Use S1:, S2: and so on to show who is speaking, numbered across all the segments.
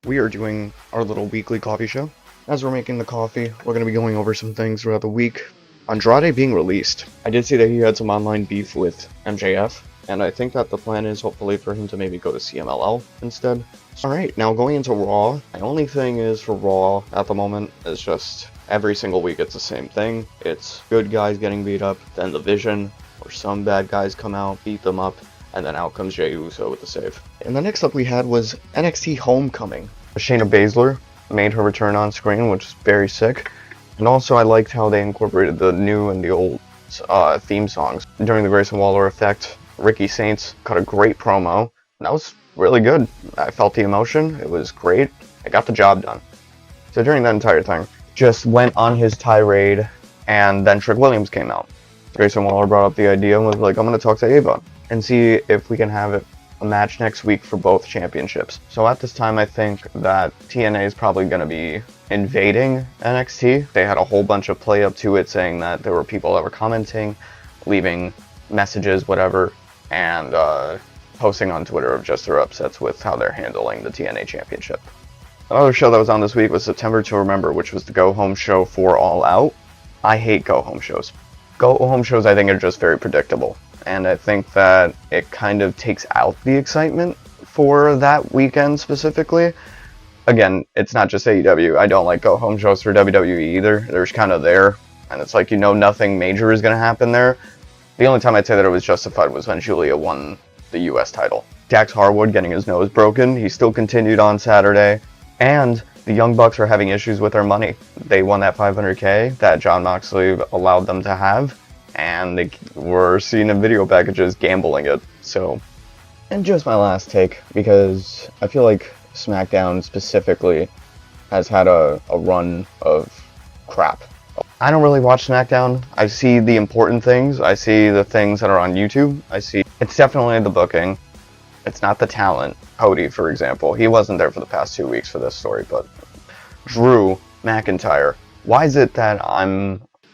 S1: We are doing our little weekly coffee show. As we're making the coffee, we're going to be going over some things throughout the week. Andrade being released. I did see that he had some online beef with MJF, and I think that the plan is hopefully for him to maybe go to CMLL instead. Alright, now going into Raw. My only thing is for Raw at the moment is just every single week it's the same thing. It's good guys getting beat up, then the Vision, or some bad guys come out, beat them up, and then out comes Jey Uso with the save. And the next up we had was NXT Homecoming. Shayna Baszler made her return on screen, which is very sick. And also I liked how they incorporated the new and the old theme songs. During the Grayson Waller effect, Ricky Saints cut a great promo. That was really good. I felt the emotion. It was great. It got the job done. So during that entire thing, just went on his tirade, and then Trick Williams came out. Grayson Waller brought up the idea and was like, I'm going to talk to Ava and see if we can have a match next week for both championships. So at this time, I think that TNA is probably going to be invading NXT. They had a whole bunch of play up to it, saying that there were people that were commenting, leaving messages, whatever, and posting on Twitter of just their upsets with how they're handling the TNA championship. Another show that was on this week was September to Remember, which was the Go Home show for All Out. I hate Go Home shows. Go Home shows, I think, are just very predictable. And I think that it kind of takes out the excitement for that weekend specifically. Again, it's not just AEW. I don't like Go Home shows for WWE either. They're kind of there. And it's like, nothing major is going to happen there. The only time I'd say that it was justified was when Julia won the US title. Dax Harwood getting his nose broken. He still continued on Saturday. And the Young Bucks are having issues with their money. They won that $500K that Jon Moxley allowed them to have. And they were seen in video packages gambling it. So, and just my last take, because I feel like SmackDown specifically has had a run of crap. I don't really watch SmackDown. I see the important things. I see the things that are on YouTube. It's definitely the booking. It's not the talent. Cody, for example, he wasn't there for the past 2 weeks for this story, but Drew McIntyre. Why is it that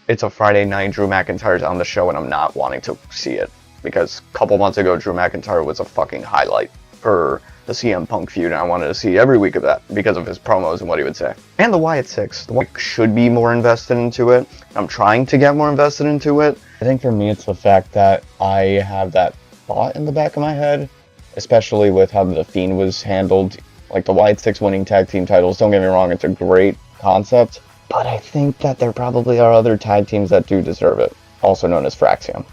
S1: it's a Friday night, Drew McIntyre's on the show, and I'm not wanting to see it? Because a couple months ago, Drew McIntyre was a fucking highlight for the CM Punk feud, and I wanted to see every week of that because of his promos and what he would say. And the Wyatt Six. The Wyatt should be more invested into it. I'm trying to get more invested into it. I think for me, it's the fact that I have that thought in the back of my head, especially with how The Fiend was handled. Like the Wyatt Six winning tag team titles, don't get me wrong, it's a great concept. But I think that there probably are other tag teams that do deserve it, also known as Fraxium.